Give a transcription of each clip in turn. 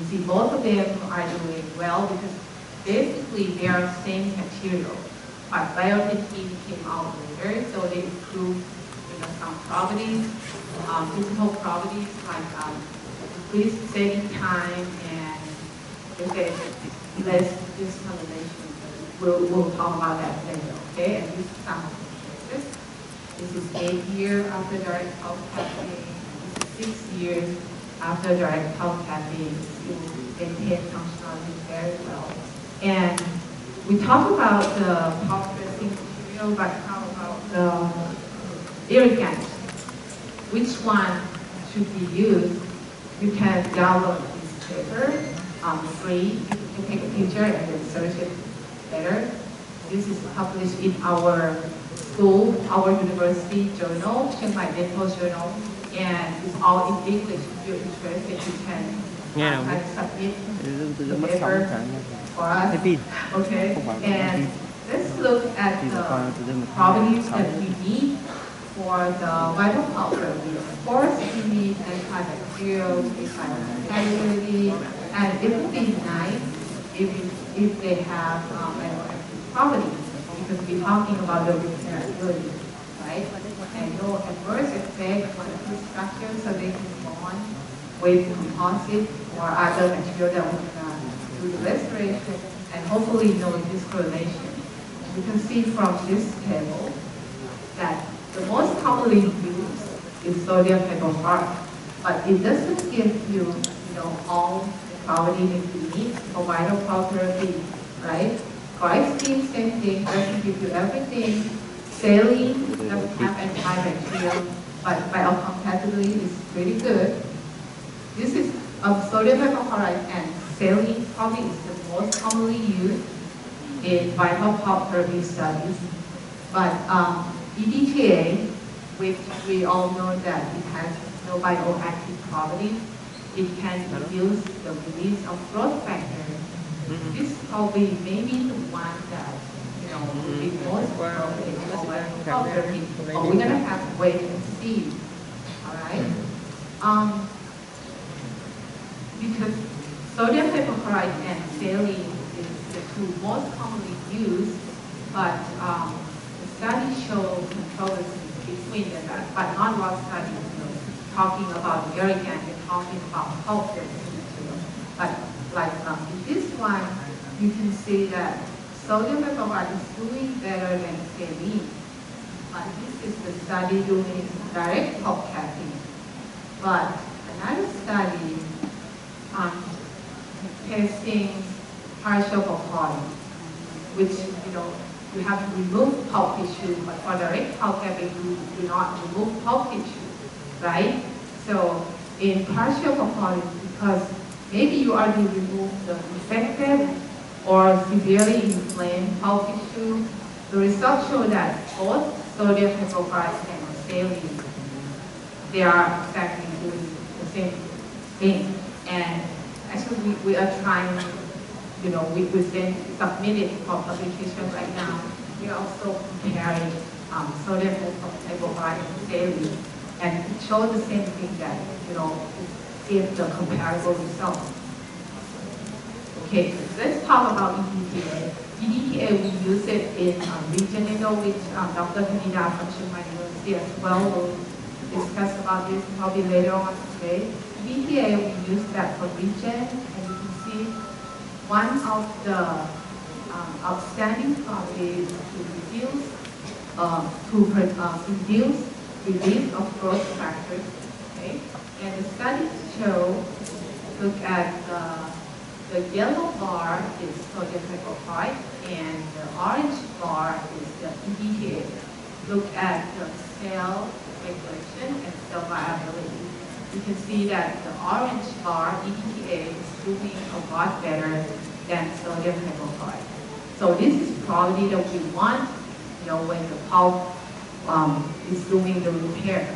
see both of them are doing well because basically they are same material. But biotin came out later, so they improved some properties, physical properties like increased setting time and less discoloration. We'll talk about that later, okay? And this is some of the cases. This is 8 years after direct pulse capping. This is 6 years after direct pulse capping. Still maintain functionality very well. And we talk about the pulse dressing material, but how about the irrigant? Which one should be used? You can download this paper free. You can take a picture and then search it better. This is published in our school, our university journal, Chiang Mai Dental Journal, and it's all in English. If you're interested, you can try to submit the paper for us. Okay, and let's look at the properties that we need for the vital pulse therapy. Of course, we need antibacterial, antibacterial, and it would be nice if they have bioactive properties, because we're talking about the repairability, right? And no adverse effect on the tooth structure, so they can bond with composite or other material that we can do the restoration, and hopefully no discoloration. You can see from this table that the most commonly used is sodium hypochlorite, but it doesn't give you, all the properties that you need for vital pulse therapy, right? Glycine, same thing, doesn't give you everything. Saline doesn't have antibacterial, but biocompatibility is pretty good. This is sodium hypochlorite, and saline probably is the most commonly used in vital pulse therapy studies. But EDTA, which we all know that it has no bioactive properties, it can reduce the release of growth factors. This is probably maybe the one that will be most appropriate for vital pulse therapy, but we're gonna have to wait and see. All right. Because sodium hypochlorite and saline is the two most commonly used, but the studies show controversy between them, but not a lot of studies talking about the irrigant and talking about pulse dressing material. But like in this one, you can see that sodium hypochlorite is doing better than saline. But this is the study doing direct pulse capping. But another study testing partial hypochlorite, which you have to remove pulp tissue, but for direct pulp capping, you do not remove pulp tissue, right? So in partial hypochlorite, because maybe you are to remove the infected or severely inflamed pulp tissue, the results show that both sodium hypochlorite and saline, they are exactly doing the same thing. And actually, we are trying, we submitted for publication right now. We are also comparing sodium hypochlorite and saline, and it shows the same thing that, give the comparable results. Okay, let's talk about EDTA. EDTA, we use it in regional, which Dr. Kanida from Chiang Mai University as well will discuss about this probably later on today. EDTA, we use that for region, and you can see one of the outstanding properties to induce release of growth factors. Okay, and the studies show, look at the yellow bar is sodium hypochlorite, and the orange bar is the EDTA. Look at the cell regulation and cell viability. You can see that the orange bar, EDTA, is doing a lot better than sodium hypochlorite. So this is probably that we want, when the pulp is doing the repair.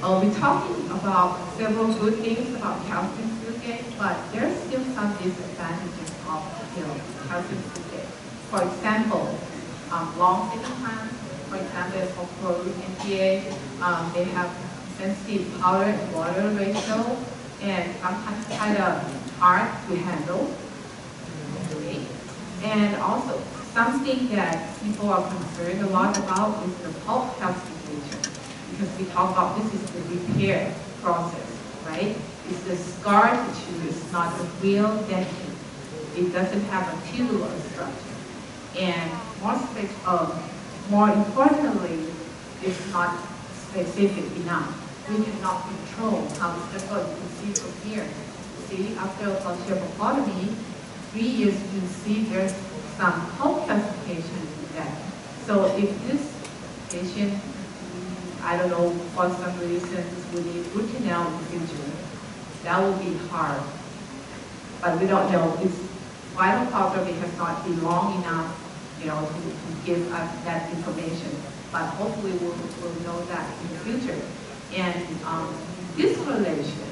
We're talking about several good things about calcium silicate, but there's still some disadvantages of calcium silicate. For example, long sitting time, for example, for NPA, they have sensitive powder and water ratio, and sometimes kind of hard to handle. Okay. And also, something that people are concerned a lot about is the pulp calcification, because we talk about this is the repair process, right? It's the scar tissue, it's not a real dentin. It doesn't have a tubular structure. And more importantly, it's not specific enough. We cannot control how it's going. You can see from here. See, after a pulpotomy, 3 years, you can see there's some pulp calcification in that. So if this patient, I don't know, for some reason, will need root canal in the future, that will be hard. But we don't know. It's vital pulpotomy has not been long enough, to give us that information. But hopefully we'll know that in the future. And this correlation,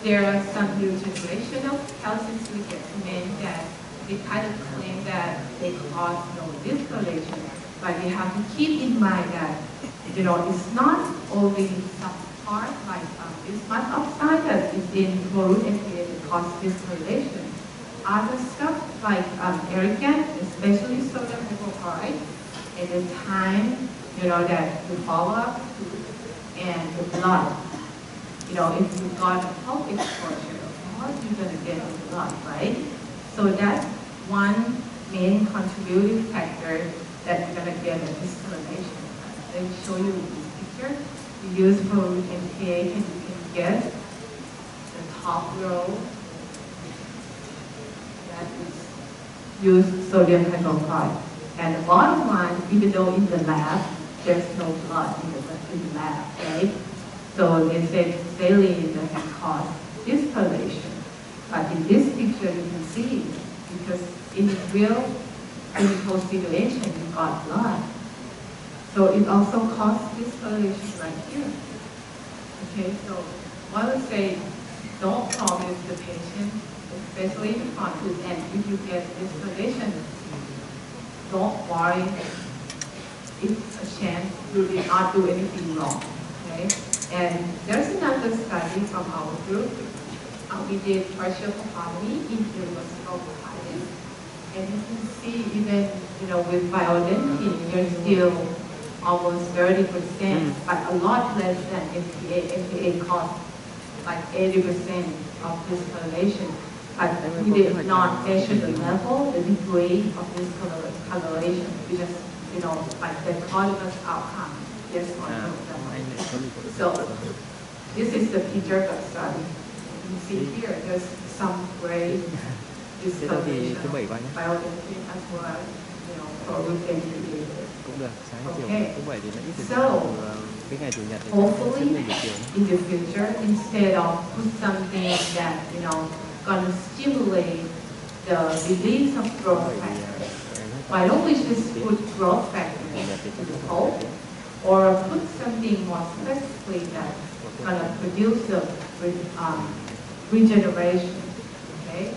there are some new generation of calcium silicate cement that they kind of claim that they cause no discoloration. But you have to keep in mind that, it's not only some part like bismuth oxide that is in root and that causes discoloration. Other stuff like arrogant, especially sodium hypochlorite, and the time, that you follow up to, and the blood. If you got a pulp exposure, of course you're going to get the blood, right? So that's one main contributing factor that you're going to get a discoloration. Let me show you this picture. You use for MTA, and you can get the top row that is use sodium hypochlorite. And the bottom line, even though in the lab, there's no blood in the lab, right? So they say saline that can cause discoloration. But in this picture, you can see, because in real clinical situation, you got blood. So it also causes discoloration right here. Okay, so what I would say, don't promise the patient, especially in the front tooth, and if you get discoloration, don't worry. It's a chance you did not do anything wrong. Okay? And there's another study from our group. We did partial phlebotomy in irreversible otitis. And you can see even, with biodentin, you're still almost 30%, but a lot less than MPA. MPA costs like 80% of discoloration. But we did not measure the level, the degree of discoloration. We just, like the autonomous outcome. Yes or no. So this is the Peter study. You can see here, there's some gray discoloration biodentin as well as, for root MPA. Okay. So hopefully in the future, instead of put something that, going to stimulate the release of growth factors, why don't we just put growth factors in the pulp, or put something more specifically that's going to produce the regeneration, okay?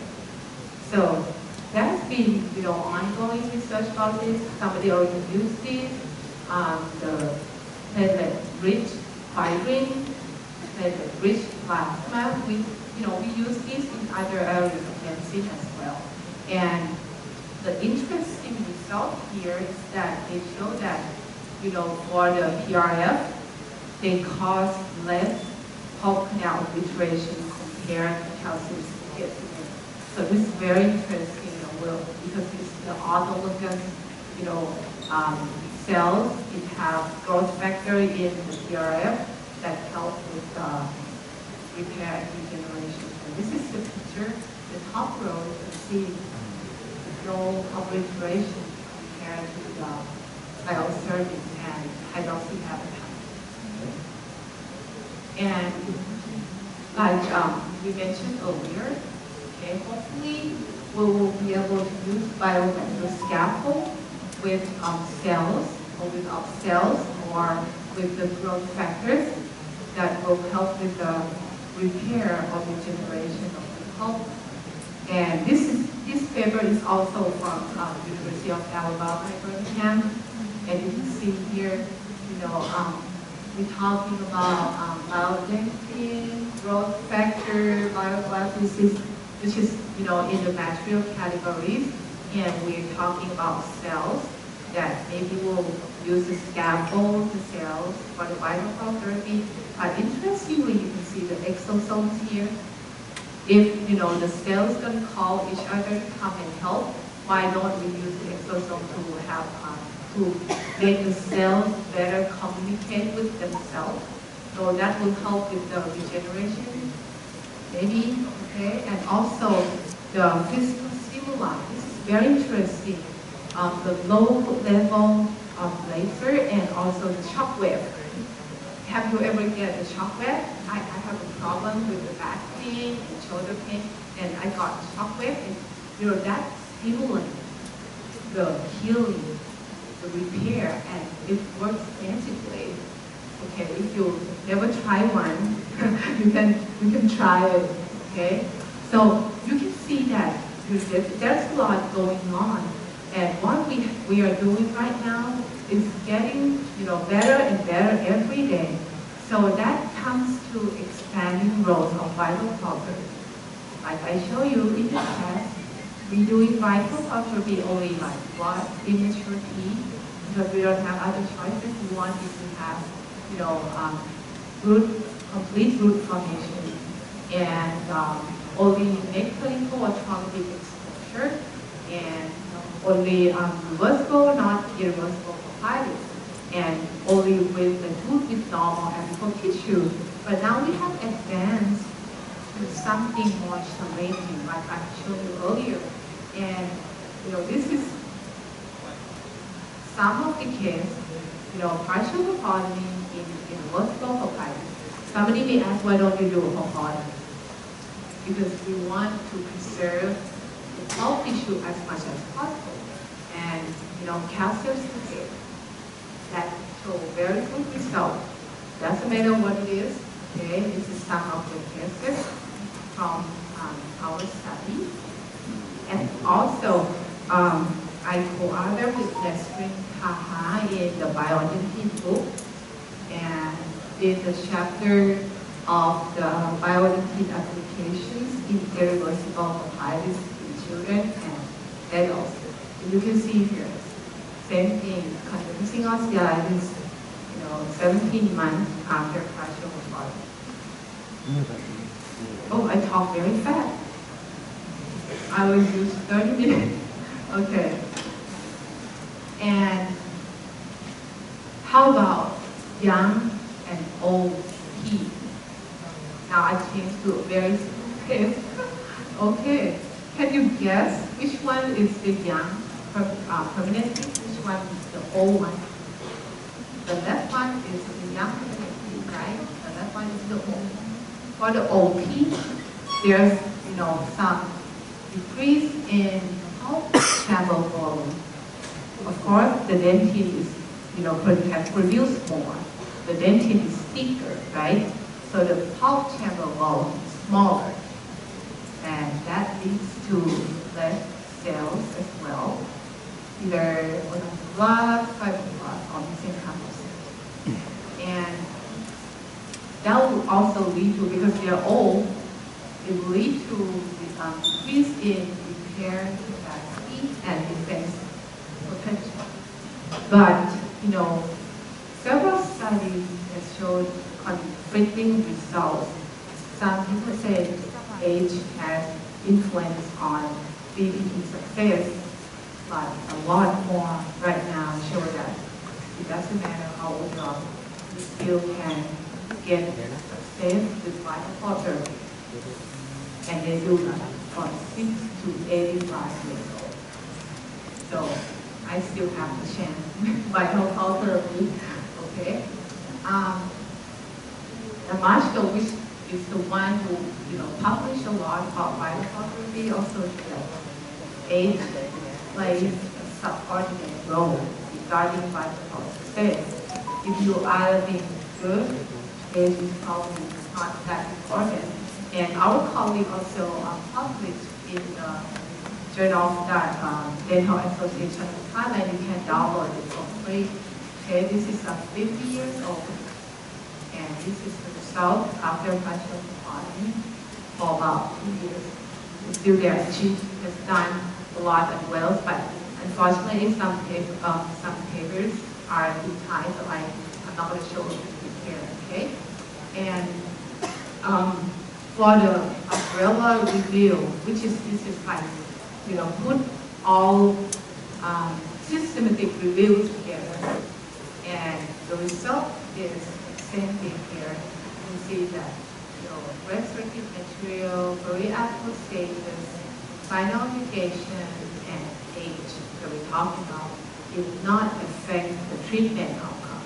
So that's been, ongoing research about this. Somebody already used this, the platelet-rich fibrin, platelet-rich plasma. We use this in other areas of medicine as well. And the interesting result here is that they show that, for the PRF, they cause less pulp canal obliteration compared to calcium silicate cement. So this is very interesting, because it's the autologous, cells. It have growth factor in the PRF that help with repair and regeneration. So this is the picture. The top row, you can see no obliteration compared to the bioserving and hydroxyapatite. And like we mentioned earlier, okay, hopefully we will be able to use biovector scaffold with cells, or without cells, or with the growth factors that will help with the repair or regeneration of the pulp. And this paper is also from University of Alabama at Birmingham. And you can see here, we're talking about biodentin, growth factor, biophysics, which is, in the material categories, and we're talking about cells that maybe we'll use the scaffold the cells for the vital cell therapy. But interestingly, you can see the exosomes here. If, the cells going to call each other to come and help, why don't we use the exosome to have, to make the cells better communicate with themselves? So that will help with the regeneration, maybe, okay? And also the physical stimuli. This is very interesting. The low level of laser and also the shock wave. Have you ever get a shock wave? I have a problem with the back pain and shoulder pain, and I got a shock wave, and that stimulates the healing, the repair, and it works magically. Okay, if you never try one, you can try it. Okay, so you can see that there's a lot going on, and what we are doing right now is getting better and better every day. So that comes to expanding roles of vital culture. Like I show you in the test, we doing vital culture be only like blood, immature T, because we don't have other choices. We want you to have complete root formation, and only make clinical or traumatic exposure, and only reversible, not irreversible papyrus, and only with the tooth with normal apical tissue. But now we have advanced to something more challenging, like I showed you earlier. And this is some of the case, partial papyromy in reversible papyrus. Somebody may ask, why don't you do a papyromy? Because we want to preserve the pulp tissue as much as possible. And calcium sulfate, that show very good result. Doesn't matter what it is. Okay, this is some of the cases from our study. And also, I co-author with Nesrin Taha in the bioidentity book, and in the chapter of the bioidentity applications in irreversible papyrus in children and adults. And you can see here, same thing, convincing osteoitis, 17 months after partial papyromy. Oh, I talk very fast. I will use 30 minutes. Okay. And how about young and old teeth? Now I changed to a very simple case. Okay. Can you guess which one is the young permanent teeth? Which one is the old one? The left one is the young permanent teeth, right? The left one is the old. For the old teeth, there's some decrease in pulp channel volume. Of course, the dentin is can produce more. The dentin is thicker, right? So the pulp channel volume is smaller, and that leads to less cells as well, either blood, fibroblasts, or mesenchymal. And that will also lead to, because they are old, it will lead to decrease in repair capacity and defense potential. But several studies have showed conflicting results. Some people say age has influence on BBT success, but a lot more right now show that it doesn't matter how old you are, you still can get success with vital cell therapy. And they do that from 6 to 85 years old. So I still have the chance with vital cell therapy. Okay. Marshall, which is the one who published a lot about vital cell therapy, also said age plays a subordinate role regarding vital cell success. If you are being good, age is probably not that important. And our colleague also published in the Journal of the Dental Association of Thailand. You can download it for free. Okay, this is 50 years old, and this is the result after partial phlebotomy for about 2 years. It's still there. She has done a lot of wells, but unfortunately some papers are digitized, so I'm not going to show you here, okay? And for the umbrella review, which is this is like, put all systematic reviews together, and the result is the same thing here. You can see that restricted material, bariatric status, final application, and age that we're talking about did not affect the treatment outcome.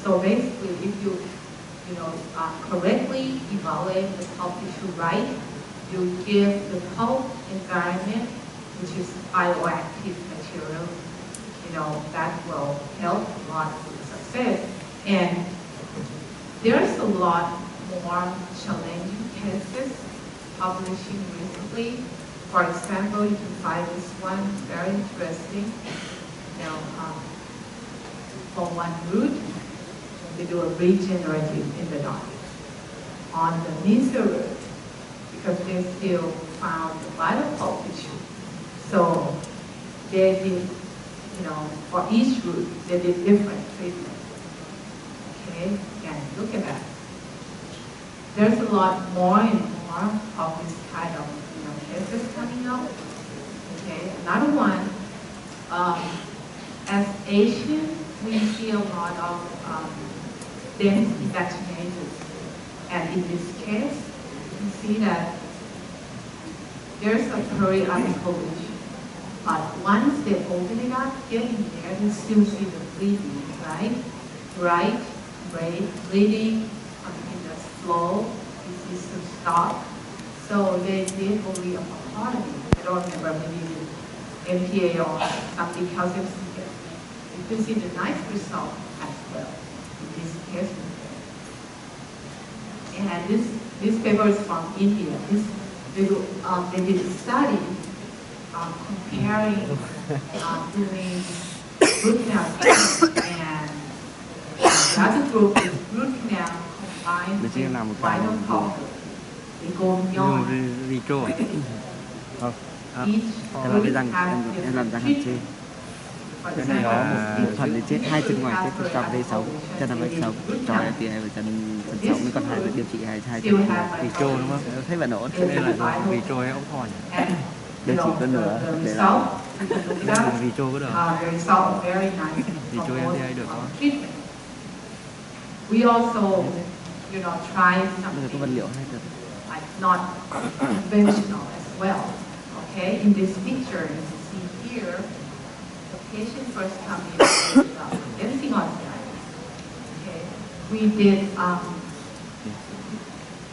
So basically, if you correctly evaluate the pulp tissue right, you give the pulp environment, which is bioactive material, that will help a lot with success. And there's a lot more challenging cases publishing recently. For example, you can find this one very interesting. For one root, they do a regenerative endodontics on the nasal root because they still found the vital pulp tissue. So they did, for each root, they did different treatment. Okay, and look at that. There's a lot more and more of this kind of cases coming up. Okay, another one. As Asians, we see a lot of dense vaccinators, and in this case, you see that there's a periapical lesion. But once they open it up, getting there, you still see the bleeding, right? Right, bleeding, continuous flow, disease to stop. So they did only a phlebotomy. I don't remember, maybe MPA or something, calcium sticker. You can see the nice result as well in this case. And this paper is from India. They did a study comparing doing root canal and the other group is root canal combined with vinyl powder. They go beyond each root have different Cái này có một phần thì chết, 2 chân ngoài chết, chân trong đây sống, chân nằm bệnh sống, tròi thì chân sống mới còn hai điều trị hai chân vì trô đúng không? Thấy vẫn ổn. Đây là vì trô hay ống thỏi? Điều trị có nửa để làm. Vì trô có được? Vì trô em thì được không? We also, try có vật liệu hay like not conventional as well. Okay, in this picture, you can see here, the patient first come in with dancing arthritis. Okay, we did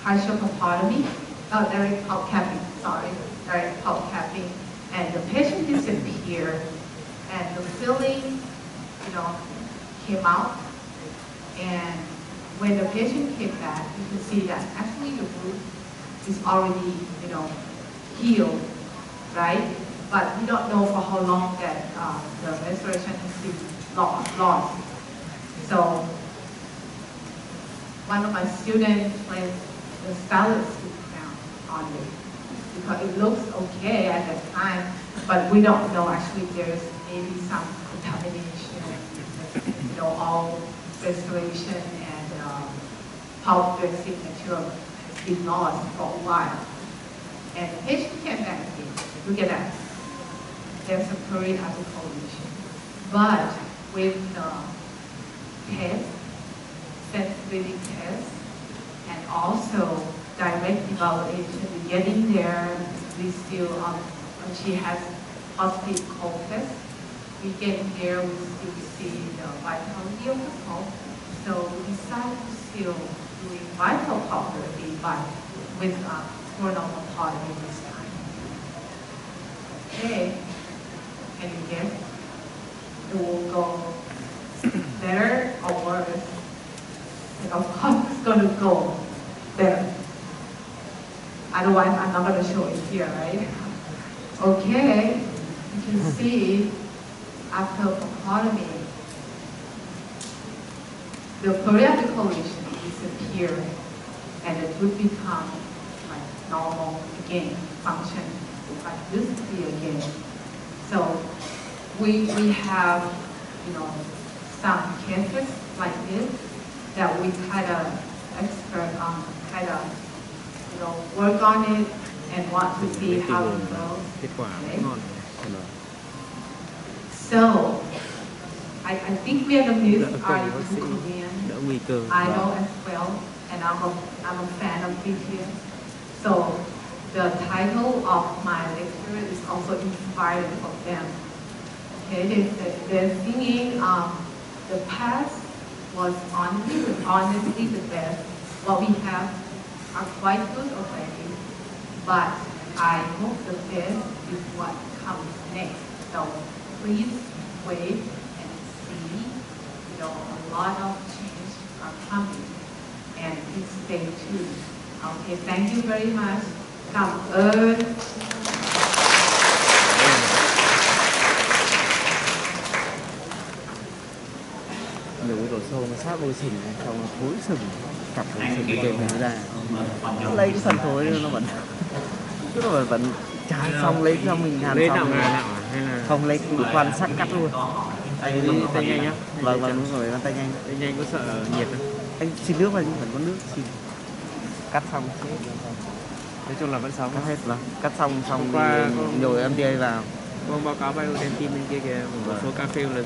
partial phlebotomy, direct pulp capping, direct pulp capping, and the patient disappeared, and the filling, came out, and when the patient came back, you can see that actually the root is already, healed, right? But we don't know for how long that the restoration has been lost. So one of my students placed the stylus down on it because it looks okay at that time, but we don't know actually there's maybe some contamination, all restoration and pulp dressing material has been lost for a while. And the patient came back again. Look at that. There's a periapical lesion. But with the test, sensitivity test, and also direct evaluation, we get in there, we still, she has positive cold test. We get in there, we still see the vitality of the pulp. So we decided to still doing vital pulp therapy, but with coronal phlebotomy this time. Okay, can you guess? It will go better or worse? And of course, it's going to go better. Otherwise, I'm not going to show it here, right? Okay, you can see after phlebotomy, the periapical lesion disappeared and the tooth become like normal again, function like this again. So we have, you know, some cases like this that we kind of expert on, kind of, you know, work on it and want to see how it goes. Kết quả Okay? ngon. So I think Vietnamese Đỡ are cần bác sĩ, Korean đỡ nguy cơ. idol as well, and I'm a fan of BTS. So the title of my lecture is also inspired from them. Okay, they're singing the past was honestly the best. What we have are quite good already, but I hope the best is what comes next. So please wait and see. You know, a lot of change are coming, and please stay tuned. Okay, thank you very much. Cảm ơn. Nhiều cái đồ xô nó sát vô sừng, xong nó thối sừng, cặp cái sừng cái trên nó ra, nó lấy cái phần thối nó vẫn, tức là vẫn chả xong lấy xong mình hàn Lấy xong nào hay là không lấy khoan sắt cắt luôn. anh đi tay nhanh nhá. Vâng đúng rồi, tay nhanh. Tay nhanh có sợ nhiệt không? Anh xin nước vào nhưng vẫn có nước xin. Cắt xong. Nói chung là vẫn sống. Cắt hết rồi. Cắt xong qua nhồi MTA vào. Vâng, báo cáo biodentin bên kia kìa, một số cà phê là